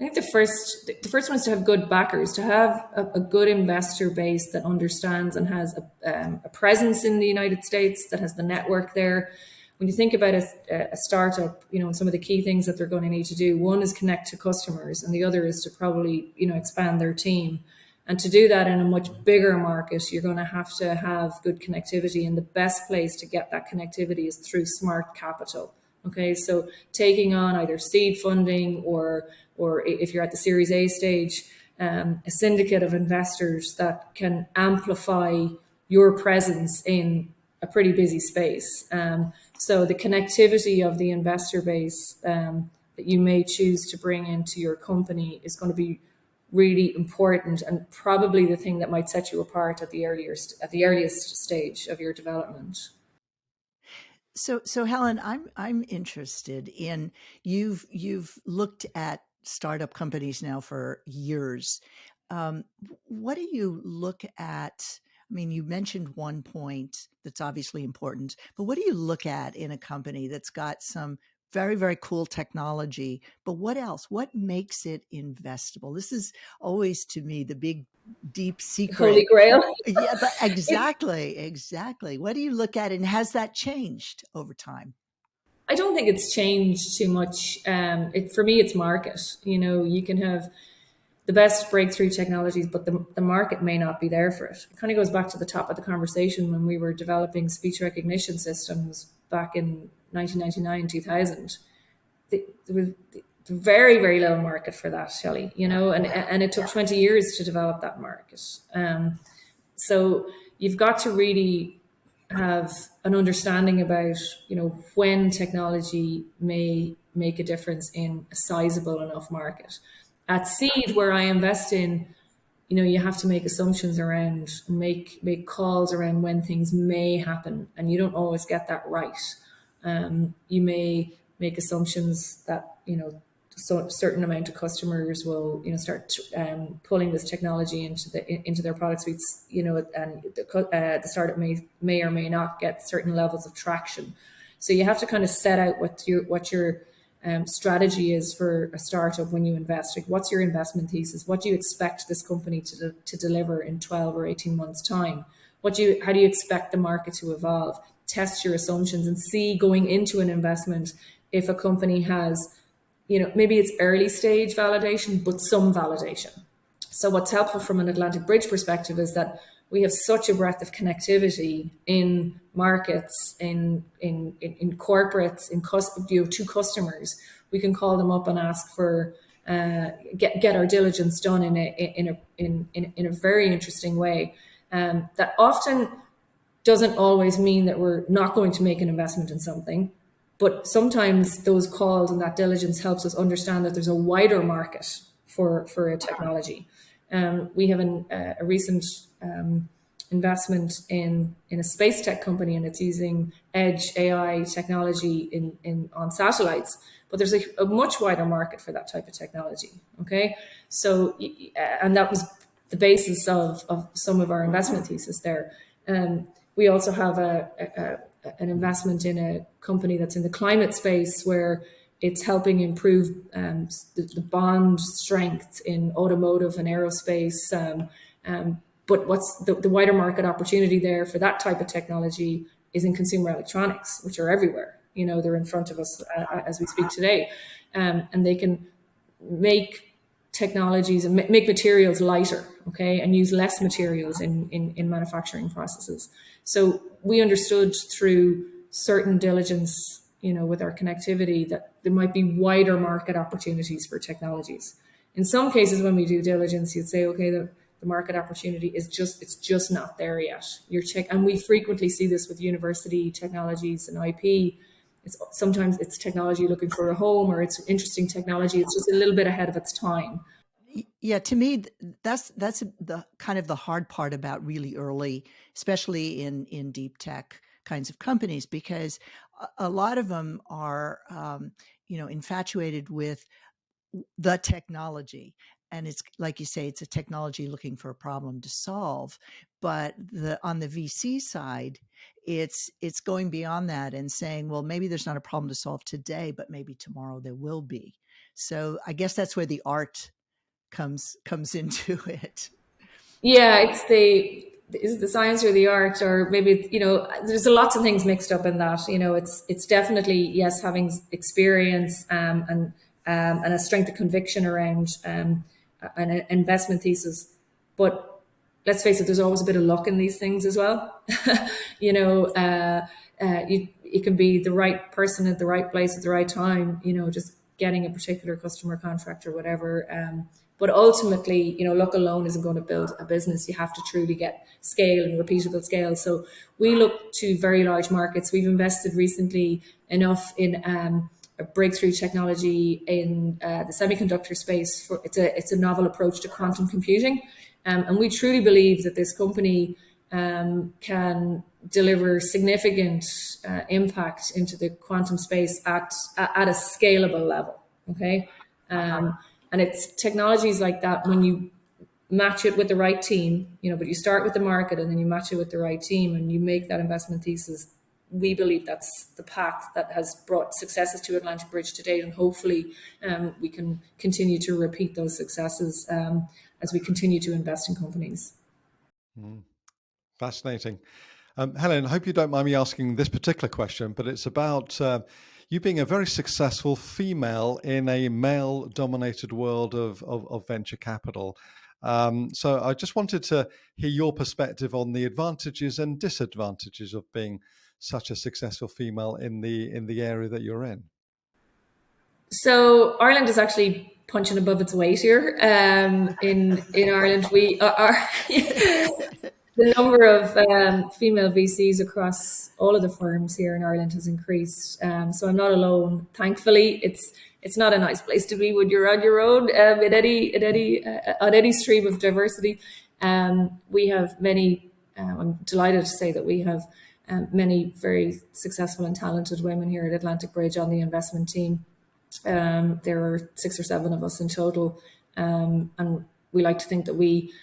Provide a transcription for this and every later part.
I think the first one is to have good backers, to have a good investor base that understands and has a presence in the United States, that has the network there. When you think about a startup, some of the key things that they're going to need to do, one is connect to customers, and the other is to probably expand their team. And to do that in a much bigger market, you're going to have good connectivity, and the best place to get that connectivity is through smart capital. Okay, so taking on either seed funding or if you're at the Series A stage, a syndicate of investors that can amplify your presence in a pretty busy space. So the connectivity of the investor base that you may choose to bring into your company is going to be really important, and probably the thing that might set you apart at the earliest stage of your development. So Helen, I'm interested in you've looked at startup companies now for years. What do you look at? I mean, you mentioned one point that's obviously important, but what do you look at in a company that's got some very, very cool technology, but what else? What makes it investable? This is always to me the big, deep Holy secret. Grail. Yeah, but exactly, exactly. What do you look at, and has that changed over time? I don't think it's changed too much. For me, it's market. You can have the best breakthrough technologies, but the market may not be there for it. It kind of goes back to the top of the conversation when we were developing speech recognition systems back in 1999, 2000. There was very, very little market for that, Shelley, and it took 20 years to develop that market. So you've got to really have an understanding about, when technology may make a difference in a sizable enough market. At seed, where I invest in, you have to make assumptions around, make calls around when things may happen, and you don't always get that right. You may make assumptions that so a certain amount of customers will start pulling this technology into their product suites, and the startup may or may not get certain levels of traction. So you have to kind of set out what your strategy is for a startup when you invest. Like, what's your investment thesis? What do you expect this company to deliver in 12 or 18 months time? How do you expect the market to evolve? Test your assumptions and see, going into an investment, if a company has, maybe it's early stage validation, but some validation. So what's helpful from an Atlantic Bridge perspective is that we have such a breadth of connectivity in markets, in corporates, to customers. We can call them up and ask for get our diligence done in a very interesting way. That often doesn't always mean that we're not going to make an investment in something, but sometimes those calls and that diligence helps us understand that there's a wider market for a technology. We have a recent investment in a space tech company, and it's using edge AI technology on satellites. But there's a much wider market for that type of technology. Okay, so and that was the basis of some of our investment thesis there. We also have an investment in a company that's in the climate space, where it's helping improve the bond strength in automotive and aerospace. But what's the wider market opportunity there for that type of technology is in consumer electronics, which are everywhere. They're in front of us as we speak today. And they can make technologies and make materials lighter, okay, and use less materials in manufacturing processes. So we understood through certain diligence, with our connectivity, that there might be wider market opportunities for technologies. In some cases, when we do diligence, you'd say, okay, the market opportunity is just not there yet. And we frequently see this with university technologies and IP. Sometimes it's technology looking for a home, or it's interesting technology. It's just a little bit ahead of its time. Yeah, to me, that's the kind of the hard part about really early, especially in deep tech kinds of companies, because a lot of them are, infatuated with the technology. and it's like you say, it's a technology looking for a problem to solve. But on the VC side, it's going beyond that and saying, well, maybe there's not a problem to solve today, but maybe tomorrow there will be. So I guess that's where the art comes into it. Yeah, it's the is it the science or the art, or maybe there's a lots of things mixed up in that. It's definitely, yes, having experience, and a strength of conviction around an investment thesis, but let's face it, there's always a bit of luck in these things as well. you know, it can be the right person at the right place at the right time. Just getting a particular customer contract or whatever. But ultimately, luck alone isn't going to build a business. You have to truly get scale and repeatable scale. So we look to very large markets. We've invested recently enough in a breakthrough technology in the semiconductor space. It's a novel approach to quantum computing, and we truly believe that this company can deliver significant impact into the quantum space at a scalable level. Okay. And it's technologies like that, when you match it with the right team, but you start with the market and then you match it with the right team and you make that investment thesis. We believe that's the path that has brought successes to Atlantic Bridge to date. And hopefully we can continue to repeat those successes as we continue to invest in companies. Fascinating. Helen, I hope you don't mind me asking this particular question, but it's about you being a very successful female in a male-dominated world of venture capital. So I just wanted to hear your perspective on the advantages and disadvantages of being such a successful female in the area that you're in. So Ireland is actually punching above its weight here. In Ireland, we are the number of female VCs across all of the firms here in Ireland has increased. So I'm not alone. Thankfully, it's not a nice place to be when you're on your own in any stream of diversity. We have many. I'm delighted to say that we have many very successful and talented women here at Atlantic Bridge on the investment team. There are 6 or 7 of us in total, and we like to think that we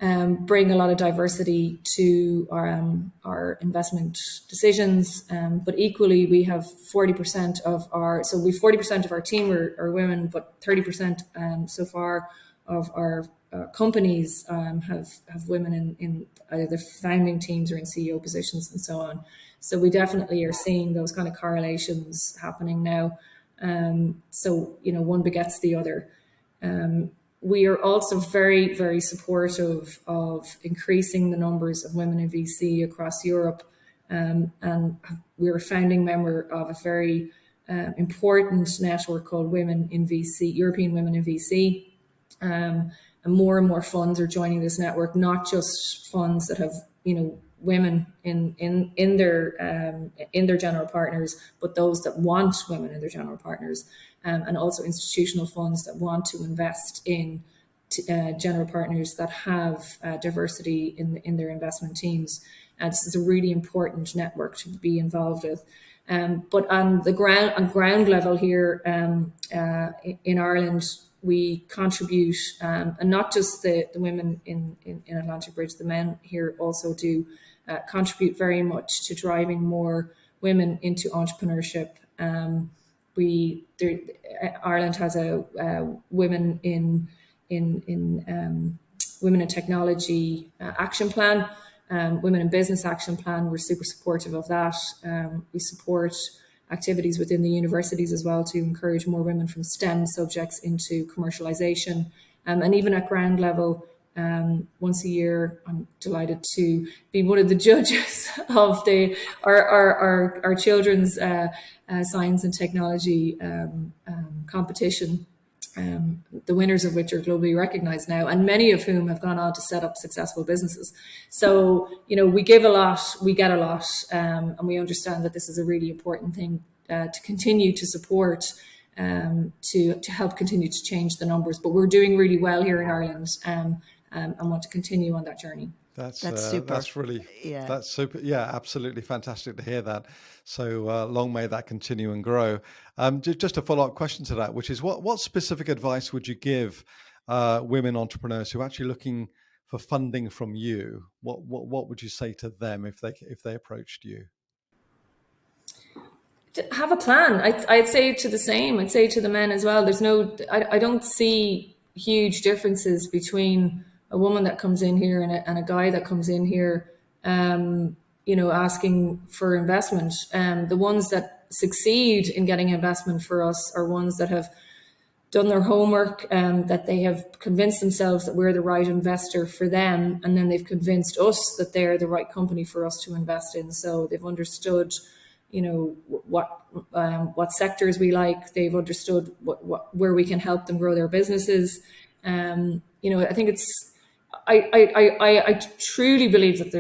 bring a lot of diversity to our investment decisions. But equally, we have 40% of our team are women, but 30% so far of our companies have women in either the founding teams or in CEO positions and so on. So we definitely are seeing those kind of correlations happening now. So one begets the other. We are also very, very supportive of increasing the numbers of women in VC across Europe. And we're a founding member of a very important network called Women in VC, European Women in VC. And more funds are joining this network, not just funds that have, women in their general partners, but those that want women in their general partners, and also institutional funds that want to invest in general partners that have diversity in their investment teams. And this is a really important network to be involved with. But on ground level here in Ireland, we contribute, and not just the women in Atlantic Bridge, the men here also do contribute very much to driving more women into entrepreneurship. Ireland has a women in women in technology action plan, women in business action plan. We're super supportive of that. We support activities within the universities as well to encourage more women from STEM subjects into commercialization. And even at ground level, once a year, I'm delighted to be one of the judges of our children's science and technology competition, the winners of which are globally recognized now, and many of whom have gone on to set up successful businesses. So, we give a lot, we get a lot, and we understand that this is a really important thing to continue to support, to help continue to change the numbers. But we're doing really well here in Ireland, and want to continue on that journey. That's super. That's really, yeah. That's super. Yeah, absolutely fantastic to hear that. So long may that continue and grow. Just a follow-up question to that, which is what specific advice would you give women entrepreneurs who are actually looking for funding from you, what would you say to them if they approached you? Have a plan. I'd say to the same. I'd say to the men as well. I don't see huge differences between a woman that comes in here and a guy that comes in here, asking for investment. The ones that succeed in getting investment for us are ones that have done their homework, that they have convinced themselves that we're the right investor for them, and then they've convinced us that they're the right company for us to invest in. So they've understood, what sectors we like. They've understood where we can help them grow their businesses. I think I truly believe that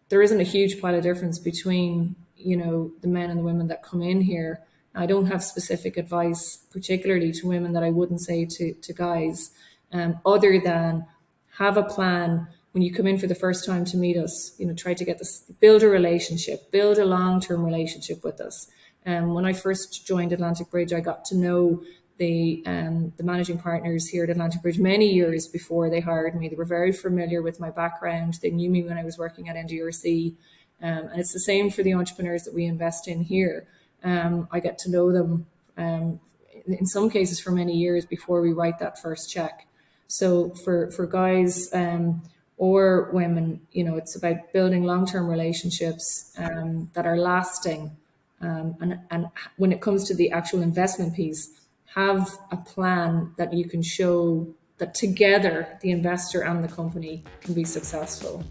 there isn't a huge pile of difference between the men and the women that come in here. I don't have specific advice, particularly to women, that I wouldn't say to guys, other than have a plan when you come in for the first time to meet us. Try to build a relationship, build a long-term relationship with us. When I first joined Atlantic Bridge, I got to know the managing partners here at Atlantic Bridge many years before they hired me. They were very familiar with my background. They knew me when I was working at NDRC. And it's the same for the entrepreneurs that we invest in here. I get to know them, in some cases for many years before we write that first check. So for guys or women, it's about building long-term relationships that are lasting. And when it comes to the actual investment piece, have a plan that you can show that together the investor and the company can be successful.